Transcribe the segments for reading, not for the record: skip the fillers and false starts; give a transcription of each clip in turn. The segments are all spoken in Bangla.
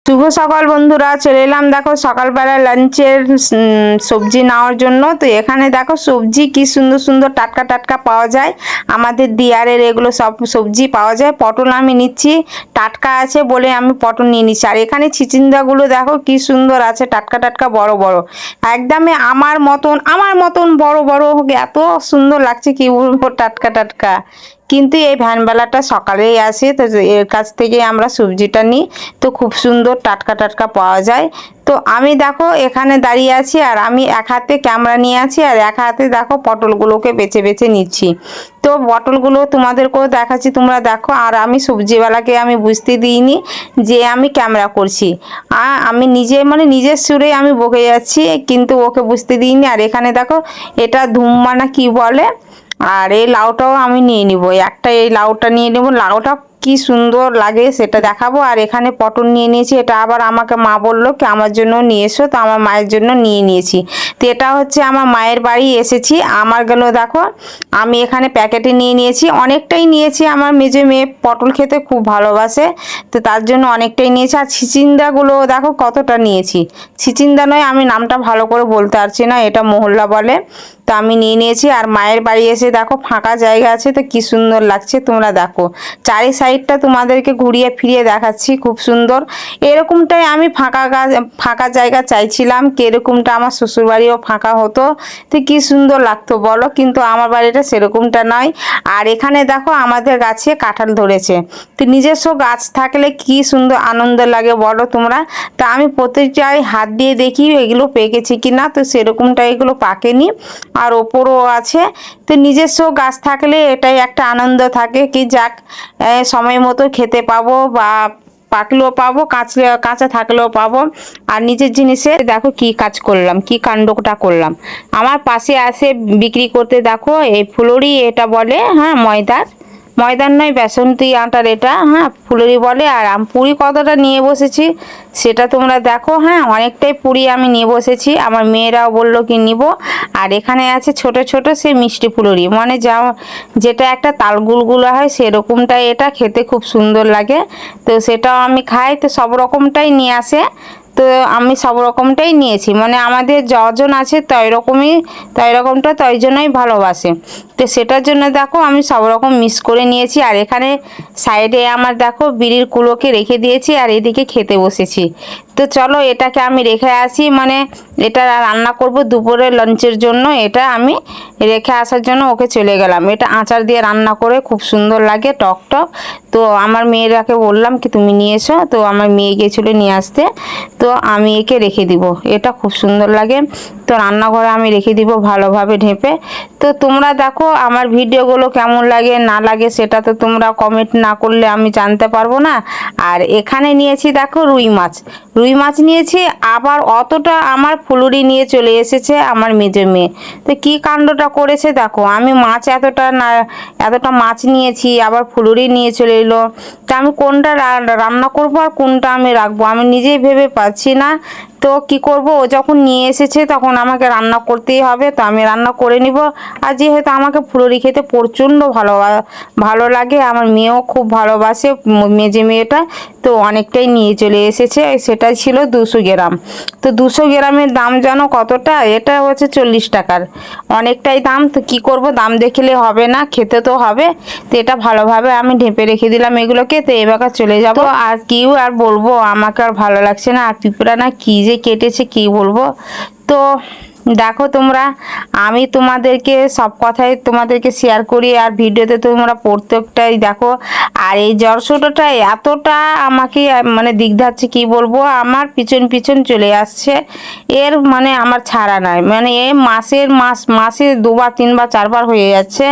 শুভ সকাল বন্ধুরা, চলে এলাম দেখো সকালবেলা লাঞ্চের সবজি নেওয়ার জন্য। তো এখানে দেখো সবজি কি সুন্দর সুন্দর টাটকা টাটকা পাওয়া যায়। আমাদের দিয়ারের এগুলো সব সবজি পাওয়া যায়। পটল আমি নিচ্ছি, টাটকা আছে বলে আমি পটল নিয়ে নিচ্ছি। আর এখানে চিচিন্দাগুলো দেখো কি সুন্দর আছে, টাটকা টাটকা বড় বড়, একদমই আমার মতন বড় বড়, এত সুন্দর লাগছে কি বলবো, টাটকা টাটকা। কিন্তু এই ভ্যানবেলাটা সকালেই আসে, তো এর কাছ থেকে আমরা সবজিটা নিই। তো খুব সুন্দর টাটকা টাটকা পাওয়া যায়। তো আমি দেখো এখানে দাঁড়িয়ে আছি, আর আমি এক হাতে ক্যামেরা নিয়ে আছি, আর এক হাতে দেখো পটলগুলোকে বেছে বেছে নিচ্ছি। তো পটলগুলো তোমাদেরকেও দেখাচ্ছি, তোমরা দেখো। আর আমি সবজিওয়ালাকে আমি বুঝতে দিইনি যে আমি ক্যামেরা করছি। আমি নিজে নিজের সুরে আমি বকে যাচ্ছি, কিন্তু ওকে বুঝতে দিইনি। আর এখানে দেখো এটা ধুম্মা না কি বলে। আর এই লাউটাও আমি নিয়ে নিব, এই লাউটা নিয়ে নেব। লাউটা কি সুন্দর লাগে সেটা দেখাবো। আর এখানে পটল নিয়ে নিয়েছি, এটা আবার আমাকে মা বললো কি আমার জন্য নিয়ে এসো, তো আমার মায়ের জন্য নিয়ে নিয়েছি। তো এটা হচ্ছে আমার মায়ের বাড়ি এসেছি। আমার গেল দেখো আমি এখানে প্যাকেটে নিয়ে নিয়েছি, অনেকটাই নিয়েছি। আমার মেজে মেয়ে পটল খেতে খুব ভালোবাসে, তো তার জন্য অনেকটাই নিয়েছি। আর ছিচিন্দাগুলো দেখো কতটা নিয়েছি। ছিচিন্দা নয়, আমি নামটা ভালো করে বলতে পারছি না, এটা মহল্লা বলে। তো আমি নিয়ে নিয়েছি। আর মায়ের বাড়ি এসে দেখো ফাঁকা জায়গা আছে, তো কি সুন্দর লাগছে তোমরা দেখো। চারি সাইডটা তোমাদেরকে ঘুরিয়ে ফিরিয়ে দেখাচ্ছি, খুব সুন্দর। এরকমটাই আমি ফাঁকা জায়গা চাইছিলাম, কিরকমটা আমার শ্বশুরবাড়িও ফাঁকা হতো, তো কি সুন্দর লাগতো বলো। কিন্তু আমার বাড়িটা সেরকমটা নয়। আর এখানে দেখো আমাদের গাছে কাঁঠাল ধরেছে। তো নিজস্ব গাছ থাকলে কি সুন্দর আনন্দ লাগে বলো তোমরা। তা আমি প্রত্যেকটাই হাত দিয়ে দেখি এগুলো পেকেছে কি না, তো সেরকমটা এগুলো পাকেনি, আর ওপরও আছে। তো নিজস্ব গাছ থাকলে এটাই একটা আনন্দ থাকে কি যাক, সময় মতো খেতে পাবো, বা পাকলেও পাবো, কাঁচা থাকলেও পাবো। আর নিজের জিনিসে দেখো কি কাজ করলাম, কি কাণ্ডটা করলাম। আমার পাশে আসে বিক্রি করতে দেখো এই ফুলুরি, এটা বলে হ্যাঁ ময়দার নয়, বেসন্তী আটার এটা, হ্যাঁ ফুলুরি বলে। আর আমি পুরি কতটা নিয়ে বসেছি সেটা তোমরা দেখো। হ্যাঁ অনেকটাই পুরি আমি নিয়ে বসেছি, আমার মেয়েরাও বললো কি নিব। আর এখানে আছে ছোট ছোট সে মিষ্টি ফুলুরি, যেটা একটা তালগুলগুলো হয় সেরকমটাই, এটা খেতে খুব সুন্দর লাগে। তো সেটাও আমি খাই। তো সব রকমটাই নিয়ে আসে, তো আমি সব রকমটাই নিয়েছি। আমাদের যজন আছে তাই রকমটা তাই জন্যই ভালোবাসে। তো সেটার জন্য দেখো আমি সব রকম মিক্স করে নিয়েছি। আর এখানে সাইডে আমার দেখো বিড়ির কুলোকে রেখে দিয়েছি, আর এদিকে খেতে বসেছি। তো চলো এটাকে আমি রেখে আসি, এটা রান্না করব দুপুরে লাঞ্চের জন্য। এটা আমি রেখে আসার জন্য ওকে চলে গেলাম। এটা আচার দিয়ে রান্না করে খুব সুন্দর লাগে, টক টক। তো আমার মেয়েরাকে বললাম কি তুমি নিয়ে এসো, তো আমার মেয়ে গেছিলো নিয়ে আসতে। তো আমি একে রেখে দিব, এটা খুব সুন্দর লাগে। তো রান্নাঘরে আমি রেখে দিব ভালোভাবে ঢেপে। তো তোমরা দেখো আমার ভিডিওগুলো কেমন লাগে না লাগে, সেটা তো তোমরা কমেন্ট না করলে আমি জানতে পারবো না। আর এখানে নিয়েছি দেখো রুই মাছ নিয়েছি, আবার অতটা আমার ফুলুরি নিয়ে চলে এসেছে আমার মেজে মেয়ে। তো কি কাণ্ডটা করেছে দেখো, আমি এতটা মাছ নিয়েছি, আবার ফুলুরি নিয়ে চলে এলো। তা আমি কোনটা রান্না করবো আর কোনটা আমি রাখবো আমি নিজেই ভেবে পাচ্ছি না। তো কি করব, ও যখন নিয়ে এসেছে তখন আমাকে রান্না করতেই হবে, তো আমি রান্না করে নিব। আর যেহেতু আমাকে ফুলুরি খেতে প্রচণ্ড ভালো লাগে, আমার মেয়েও খুব ভালোবাসে, মেজে মেয়েটা। তো অনেকটাই নিয়ে চলে এসেছে, সেটা ছিল 200 গ্রাম। তো 200 গ্রামের দাম জানো কতটা, এটা হচ্ছে 40 টাকার, অনেকটাই দাম। তো কি করব, দাম দেখলে হবে না, খেতে তো হবে। তো এটা ভালোভাবে আমি ঢেপে রেখে দিলাম এগুলোকে। তো এবার চলে যাব। আর কিউ আর বলবো, আমাকে আর ভালো লাগছে না। আর পিঁপড়া না কি যে কেটেছে কি বলবো। তো দেখো তোমরা, আমি তোমাদেরকে সব কথাই তোমাদেরকে শেয়ার করি, আর ভিডিওতে তোমরা প্রত্যেকটাই দেখো। আর এই জ্বরশোটা এতটা আমাকে দিগদাচ্ছে কি বলবো, আমার পিছন চলে আসছে। এর আমার ছাড়া নাই, এ মাসে 2বার 3বার 4বার হয়ে যাচ্ছে।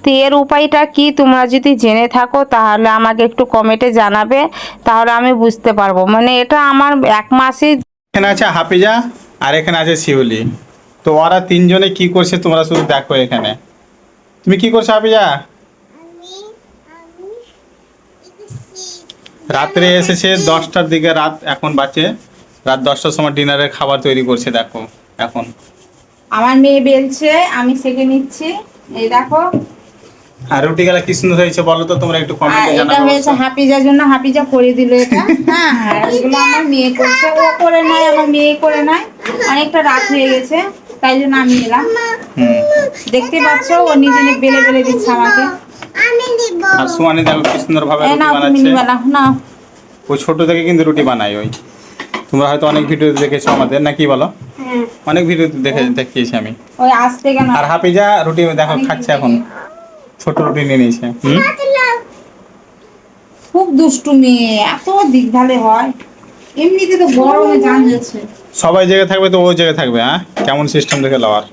তো এর উপায়টা কি তোমরা যদি জেনে থাকো তাহলে আমাকে একটু কমেন্টে জানাবে, তাহলে আমি বুঝতে পারবো। এটা আমার 1 মাসে। এখানে আছে হাফিজা, আর এখানে আছে শিউলি। তো ওরা তিনজনে কি করছে তোমরা শুধু দেখো। এখানে তুমি কি করছো হাফিজা? রাত্রে এসেছে 10টার দিকে, এখন বাজে রাত 10টার সময় ডিনারের খাবার তৈরি করছে দেখো। এখন আমার মেয়ে বেলছে, আমি সেঁকে নিচ্ছি। এই দেখো আর রুটি গেলা কি সুন্দর হয়েছে বলো তো তোমরা একটু আর কমেন্টে এটা জানাবে হয়েছে অবশ্য। হাফিজার জন্য, হাফিজা করে দিল এটা। হ্যাঁ, আর এগুলো আমার মেয়ে করছে, ও করে নয়, আমার মেয়ে করে নয়। অনেকটা রাত হয়ে গেছে, তাই জন্য আমি এলাম। হুম। দেখতে পাচ্ছ ও নিজে বেলে বেলে দিচ্ছে আমাকে। আর সুমানি দেখো কি সুন্দর ভাবে এ রুটি নাও তুমি বানাচ্ছে। নিবে না, নাও। ওই ছোট থেকে কিন্তু রুটি বানায় ওই। তোমরা হয়তো অনেক ভিডিও দেখেছো আমাদের, না কি বলো? অনেক ভিডিও দেখিয়েছি আমি। ওই আসতে কেন? আর হাফিজা রুটি দেখো খাচ্ছে এখন, ছোট রুটি নিয়ে নিয়েছে। হুম। খুব দুষ্টু মেয়ে, এত দিকভালে হয়। এমনিতে তো গরমে জান যাচ্ছে। সবাই জায়গায় থাকবে তো ও জায়গায় থাকবে, হ্যাঁ কেমন সিস্টেম দেখে লওয়ার।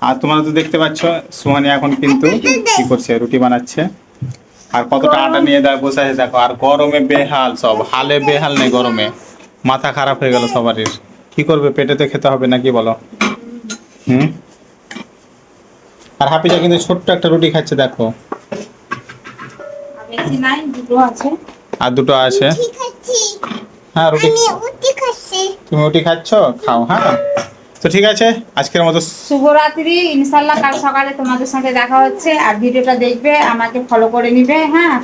আর তোমরা তো দেখতে পাচ্ছ সুহানি এখন কিন্তু কি করছে, রুটি বানাচ্ছে। আর কতটা আটা নিয়ে বসে আছে দেখো। আর গরমে বেহাল, সব হালে বেহাল নেই গরমে, মাথা খারাপ হয়ে গেল সবারই। কি করবে, পেটে তো খেতে হবে নাকি বলো। হুম। আর হাফিজা কিন্তু ছোট্ট একটা রুটি খাচ্ছে দেখো। বেশি নাই, দুটো আছে। আর দুটো আছে। হ্যাঁ রুটি, তুমি রুটি খাচ্ছ, খাও। হ্যাঁ তো ঠিক আছে, আজকের মতো শুভরাত্রি। ইনশাল্লাহ কাল সকালে তোমাদের সঙ্গে দেখা হচ্ছে। আর ভিডিওটা দেখবে, আমাকে ফলো করে নিবে। হ্যাঁ,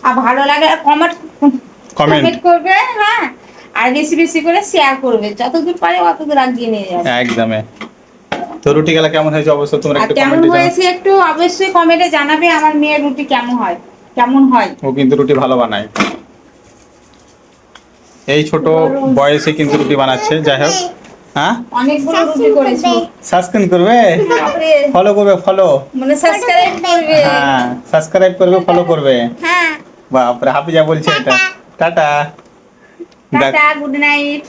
আর ভালো লাগে কমেন্ট কমেন্ট করবে। হ্যাঁ, আর বেশি বেশি করে শেয়ার করবে, যতদূর পারে অতদূর আগিয়ে নিয়ে যাবে। একদমই। তো রুটি গেলা কেমন হয়েছে অবশ্য তোমরা আর একটু কেমন কমেন্টে জানাও। হয়েছে একটু অবশ্যই কমেন্টে জানাবে। আমার মেয়ের রুটি কেমন হয়, ও কিন্তু রুটি ভালো বানায়, এই ছোট বয়সে কিন্তু রুটি বানাচ্ছে। যাই হোক, হ্যাঁ অনেকগুলো রুটি করেছি। সাবস্ক্রাইব করবে, বাপরে, ফলো করবে, ফলো। মানে সাবস্ক্রাইব করবে। হ্যাঁ সাবস্ক্রাইব করবে, ফলো করবে। হ্যাঁ, বাপরে হাফিজা বলছে এটা। টাটা। Tata, good night.